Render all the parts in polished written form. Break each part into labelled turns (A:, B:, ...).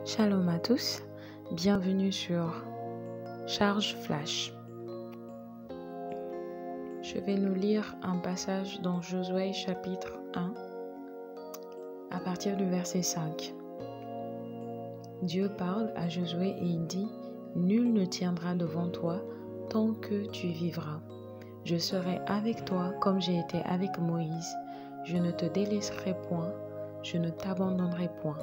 A: Shalom à tous, bienvenue sur Charge Flash. Je vais nous lire un passage dans Josué chapitre 1 à partir du verset 5. Dieu parle à Josué et il dit « Nul ne tiendra devant toi tant que tu vivras. Je serai avec toi comme j'ai été avec Moïse. Je ne te délaisserai point, je ne t'abandonnerai point.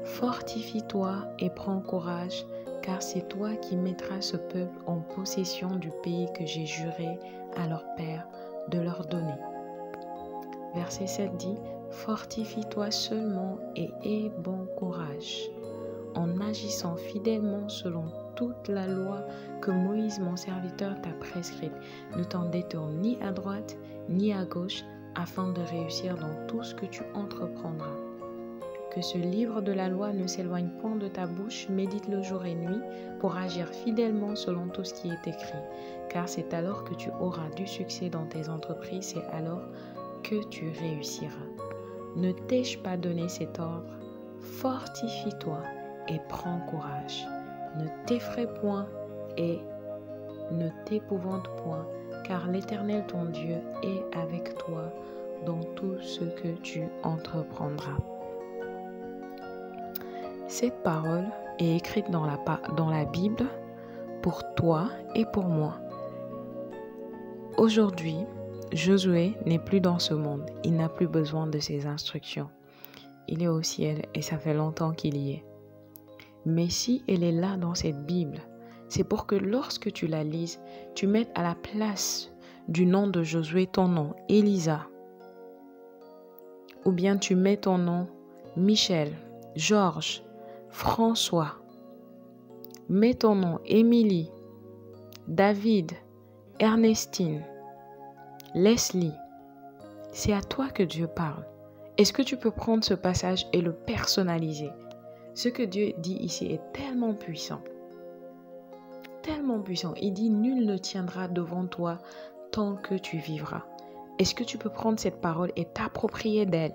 A: Fortifie-toi et prends courage, car c'est toi qui mettras ce peuple en possession du pays que j'ai juré à leur père de leur donner. » Verset 7 dit « Fortifie-toi seulement et aie bon courage, en agissant fidèlement selon toute la loi que Moïse mon serviteur t'a prescrite. Ne t'en détourne ni à droite ni à gauche, afin de réussir dans tout ce que tu entreprendras. Que ce livre de la loi ne s'éloigne point de ta bouche, médite-le jour et nuit, pour agir fidèlement selon tout ce qui est écrit. Car c'est alors que tu auras du succès dans tes entreprises, c'est alors que tu réussiras. Ne t'ai-je pas donné cet ordre? Fortifie-toi et prends courage. Ne t'effraie point et ne t'épouvante point, car l'Éternel ton Dieu est avec toi dans tout ce que tu entreprendras. » Cette parole est écrite dans la Bible pour toi et pour moi. Aujourd'hui, Josué n'est plus dans ce monde. Il n'a plus besoin de ses instructions. Il est au ciel et ça fait longtemps qu'il y est. Mais si elle est là dans cette Bible, c'est pour que lorsque tu la lises, tu mettes à la place du nom de Josué ton nom, Elisa. Ou bien tu mets ton nom, Michel, Georges, François. Mets ton nom, Émilie, David, Ernestine, Leslie. C'est à toi que Dieu parle. Est-ce que tu peux prendre ce passage et le personnaliser? Ce que Dieu dit ici est tellement puissant. Tellement puissant. Il dit « Nul ne tiendra devant toi tant que tu vivras. » Est-ce que tu peux prendre cette parole et t'approprier d'elle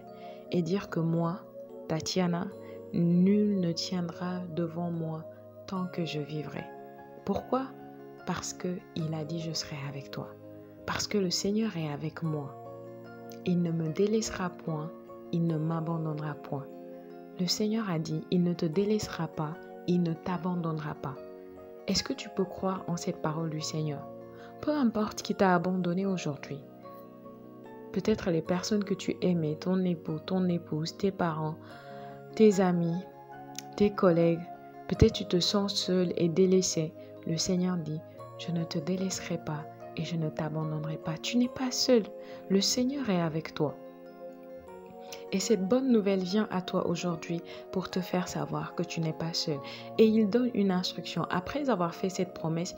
A: et dire que moi, Tatiana, nul ne tiendra devant moi tant que je vivrai. Pourquoi? Parce qu'il a dit je serai avec toi. Parce que le Seigneur est avec moi. Il ne me délaissera point, il ne m'abandonnera point. Le Seigneur a dit il ne te délaissera pas, il ne t'abandonnera pas. Est-ce que tu peux croire en cette parole du Seigneur? Peu importe qui t'a abandonné aujourd'hui. Peut-être les personnes que tu aimais, ton époux, ton épouse, tes parents, tes amis, tes collègues, peut-être tu te sens seul et délaissé. Le Seigneur dit, je ne te délaisserai pas et je ne t'abandonnerai pas. Tu n'es pas seul, le Seigneur est avec toi. Et cette bonne nouvelle vient à toi aujourd'hui pour te faire savoir que tu n'es pas seul. Et il donne une instruction. Après avoir fait cette promesse,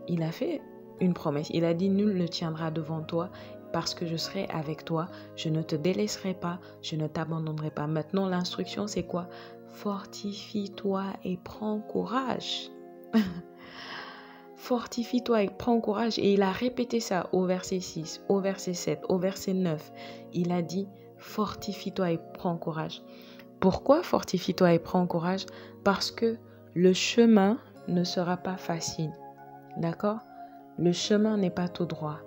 A: il a fait une promesse. Il a dit, nul ne tiendra devant toi parce que je serai avec toi. Je ne te délaisserai pas, je ne t'abandonnerai pas. Maintenant, l'instruction, c'est quoi? Fortifie-toi et prends courage. Fortifie-toi et prends courage. Et il a répété ça au verset 6, au verset 7, au verset 9. Il a dit, fortifie-toi et prends courage. Pourquoi fortifie-toi et prends courage? Parce que le chemin ne sera pas facile. D'accord? Le chemin n'est pas tout droit.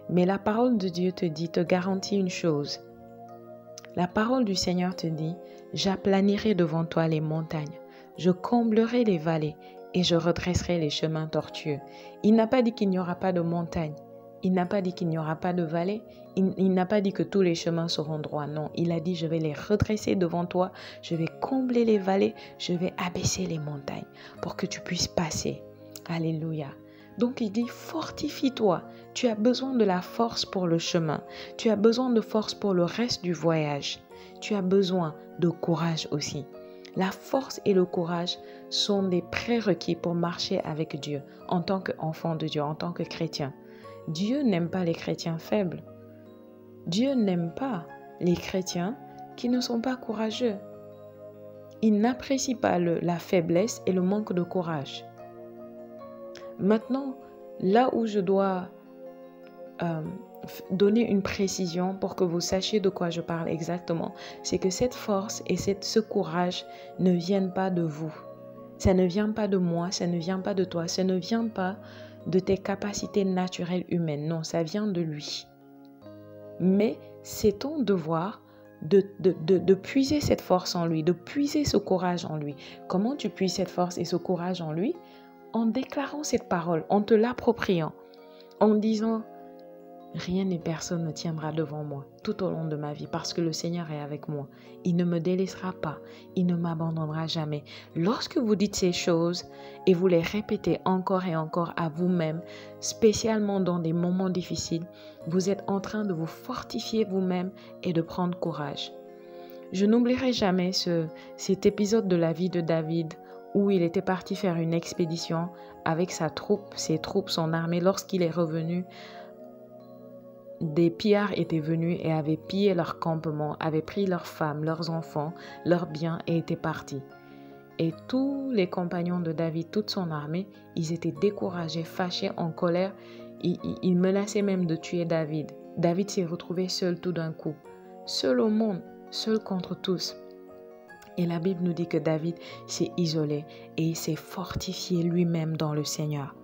A: Mais la parole de Dieu te garantit une chose. La parole du Seigneur te dit, j'aplanirai devant toi les montagnes, je comblerai les vallées et je redresserai les chemins tortueux. Il n'a pas dit qu'il n'y aura pas de montagnes. Il n'a pas dit qu'il n'y aura pas de vallées. Il n'a pas dit que tous les chemins seront droits. Non, il a dit, je vais les redresser devant toi, je vais combler les vallées, je vais abaisser les montagnes pour que tu puisses passer. Alléluia. Donc il dit, fortifie-toi. Tu as besoin de la force pour le chemin. Tu as besoin de force pour le reste du voyage. Tu as besoin de courage aussi. La force et le courage sont des prérequis pour marcher avec Dieu en tant qu'enfant de Dieu, en tant que chrétien. Dieu n'aime pas les chrétiens faibles. Dieu n'aime pas les chrétiens qui ne sont pas courageux. Il n'apprécie pas la faiblesse et le manque de courage. Maintenant, là où je dois donner une précision pour que vous sachiez de quoi je parle exactement. C'est que cette force et ce courage ne viennent pas de vous. Ça ne vient pas de moi, ça ne vient pas de toi, ça ne vient pas de tes capacités naturelles humaines. Non, ça vient de lui. Mais c'est ton devoir de puiser cette force en lui, de puiser ce courage en lui. Comment tu puises cette force et ce courage en lui? En déclarant cette parole, en te l'appropriant, en disant: rien ni personne ne tiendra devant moi tout au long de ma vie parce que le Seigneur est avec moi. Il ne me délaissera pas, il ne m'abandonnera jamais. Lorsque vous dites ces choses et vous les répétez encore et encore à vous-même, spécialement dans des moments difficiles, vous êtes en train de vous fortifier vous-même et de prendre courage. Je n'oublierai jamais cet épisode de la vie de David où il était parti faire une expédition avec ses troupes, son armée. Lorsqu'il est revenu, des pillards étaient venus et avaient pillé leur campement, avaient pris leurs femmes, leurs enfants, leurs biens et étaient partis. Et tous les compagnons de David, toute son armée, ils étaient découragés, fâchés, en colère. Ils menaçaient même de tuer David. David s'est retrouvé seul tout d'un coup, seul au monde, seul contre tous. Et la Bible nous dit que David s'est isolé et il s'est fortifié lui-même dans le Seigneur.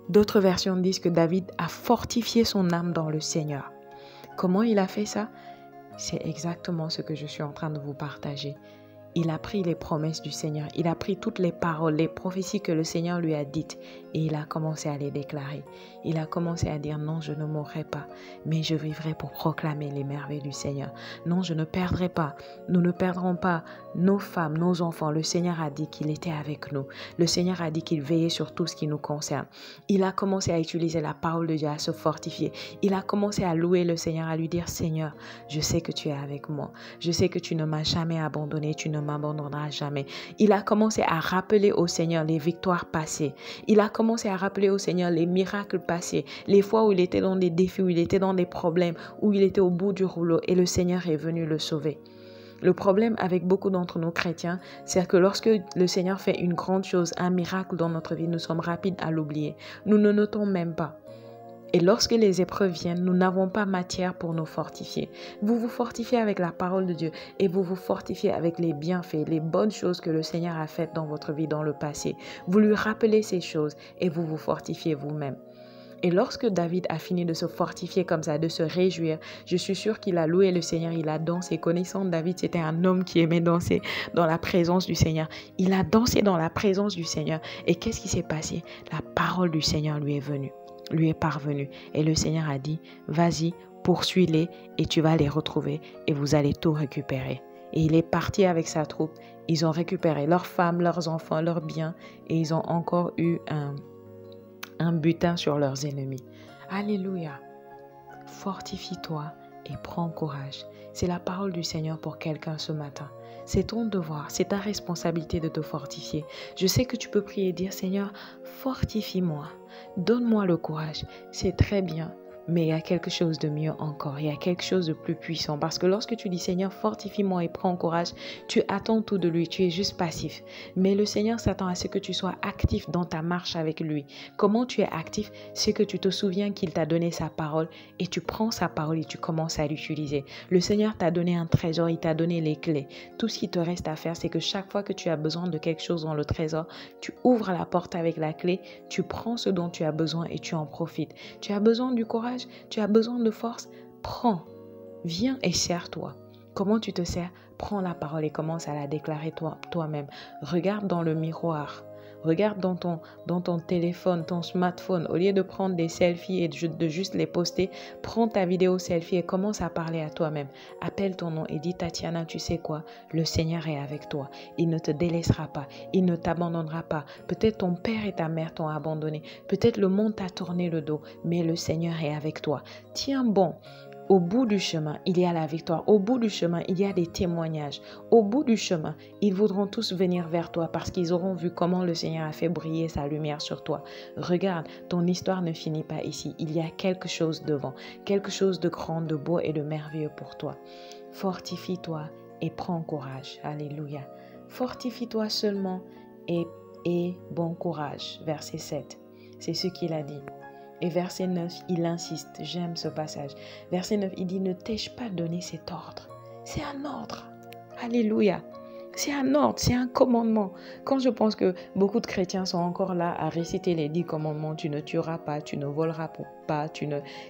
A: D'autres versions disent que David a fortifié son âme dans le Seigneur. Comment il a fait ça? C'est exactement ce que je suis en train de vous partager. Il a pris les promesses du Seigneur, il a pris toutes les paroles, les prophéties que le Seigneur lui a dites et il a commencé à les déclarer. Il a commencé à dire: non, je ne mourrai pas, mais je vivrai pour proclamer les merveilles du Seigneur. Non, je ne perdrai pas, nous ne perdrons pas nos femmes, nos enfants. Le Seigneur a dit qu'il était avec nous. Le Seigneur a dit qu'il veillait sur tout ce qui nous concerne. Il a commencé à utiliser la parole de Dieu, à se fortifier. Il a commencé à louer le Seigneur, à lui dire: Seigneur, je sais que tu es avec moi. Je sais que tu ne m'as jamais abandonné, tu ne m'abandonneras jamais. Il a commencé à rappeler au Seigneur les victoires passées. Il a commencé à rappeler au Seigneur les miracles passés, les fois où il était dans des défis, où il était dans des problèmes, où il était au bout du rouleau et le Seigneur est venu le sauver. Le problème avec beaucoup d'entre nous chrétiens, c'est que lorsque le Seigneur fait une grande chose, un miracle dans notre vie, nous sommes rapides à l'oublier. Nous ne notons même pas. Et lorsque les épreuves viennent, nous n'avons pas matière pour nous fortifier. Vous vous fortifiez avec la parole de Dieu et vous vous fortifiez avec les bienfaits, les bonnes choses que le Seigneur a faites dans votre vie dans le passé. Vous lui rappelez ces choses et vous vous fortifiez vous-même. Et lorsque David a fini de se fortifier comme ça, de se réjouir, je suis sûre qu'il a loué le Seigneur, il a dansé. Connaissant David, c'était un homme qui aimait danser dans la présence du Seigneur. Il a dansé dans la présence du Seigneur. Et qu'est-ce qui s'est passé? La parole du Seigneur lui est parvenue. Et le Seigneur a dit: vas-y, poursuis-les et tu vas les retrouver et vous allez tout récupérer. Et il est parti avec sa troupe. Ils ont récupéré leurs femmes, leurs enfants, leurs biens et ils ont encore eu un butin sur leurs ennemis. Alléluia. Fortifie-toi et prends courage. C'est la parole du Seigneur pour quelqu'un ce matin. C'est ton devoir, c'est ta responsabilité de te fortifier. Je sais que tu peux prier et dire: Seigneur, fortifie-moi, donne-moi le courage. C'est très bien. Mais il y a quelque chose de mieux encore, il y a quelque chose de plus puissant. Parce que lorsque tu dis: Seigneur, fortifie-moi et prends courage, tu attends tout de lui, tu es juste passif. Mais le Seigneur s'attend à ce que tu sois actif dans ta marche avec lui. Comment tu es actif? C'est que tu te souviens qu'il t'a donné sa parole et tu prends sa parole et tu commences à l'utiliser. Le Seigneur t'a donné un trésor, il t'a donné les clés. Tout ce qui te reste à faire, c'est que chaque fois que tu as besoin de quelque chose dans le trésor, tu ouvres la porte avec la clé, tu prends ce dont tu as besoin et tu en profites. Tu as besoin du courage? Tu as besoin de force? Prends, viens et sers-toi. Comment tu te sers? Prends la parole et commence à la déclarer toi-même. Regarde dans le miroir. Regarde dans ton téléphone, ton smartphone. Au lieu de prendre des selfies et de juste les poster, prends ta vidéo selfie et commence à parler à toi-même. Appelle ton nom et dis: Tatiana, tu sais quoi? Le Seigneur est avec toi. Il ne te délaissera pas. Il ne t'abandonnera pas. Peut-être ton père et ta mère t'ont abandonné. Peut-être le monde t'a tourné le dos. Mais le Seigneur est avec toi. Tiens bon. Au bout du chemin, il y a la victoire. Au bout du chemin, il y a des témoignages. Au bout du chemin, ils voudront tous venir vers toi parce qu'ils auront vu comment le Seigneur a fait briller sa lumière sur toi. Regarde, ton histoire ne finit pas ici. Il y a quelque chose devant, quelque chose de grand, de beau et de merveilleux pour toi. Fortifie-toi et prends courage. Alléluia. Fortifie-toi seulement et bon courage. Verset 7. C'est ce qu'il a dit. Et verset 9, il insiste, j'aime ce passage. Verset 9, il dit, ne t'ai-je pas donné cet ordre? C'est un ordre. Alléluia. C'est un ordre, c'est un commandement. Quand je pense que beaucoup de chrétiens sont encore là à réciter les 10 commandements, tu ne tueras pas, tu ne voleras pas,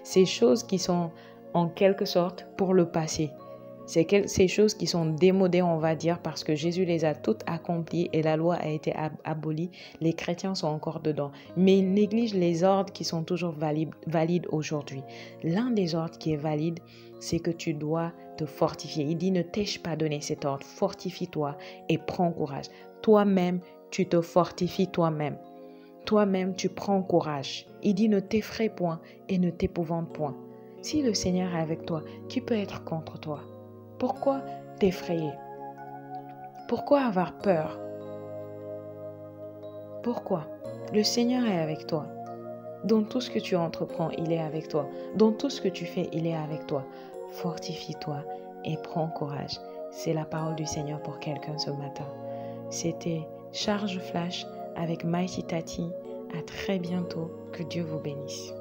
A: ces choses qui sont en quelque sorte pour le passé. Ces choses qui sont démodées, on va dire, parce que Jésus les a toutes accomplies et la loi a été abolie. Les chrétiens sont encore dedans. Mais ils négligent les ordres qui sont toujours valides aujourd'hui. L'un des ordres qui est valide, c'est que tu dois te fortifier. Il dit, ne t'ai-je pas donné cet ordre? Fortifie-toi et prends courage. Toi-même, tu te fortifies toi-même. Toi-même, tu prends courage. Il dit, ne t'effraie point et ne t'épouvante point. Si le Seigneur est avec toi, qui peut être contre toi? Pourquoi t'effrayer? Pourquoi avoir peur? Pourquoi? Le Seigneur est avec toi. Dans tout ce que tu entreprends, il est avec toi. Dans tout ce que tu fais, il est avec toi. Fortifie-toi et prends courage. C'est la parole du Seigneur pour quelqu'un ce matin. C'était Charge Flash avec Mighty Tati. À très bientôt. Que Dieu vous bénisse.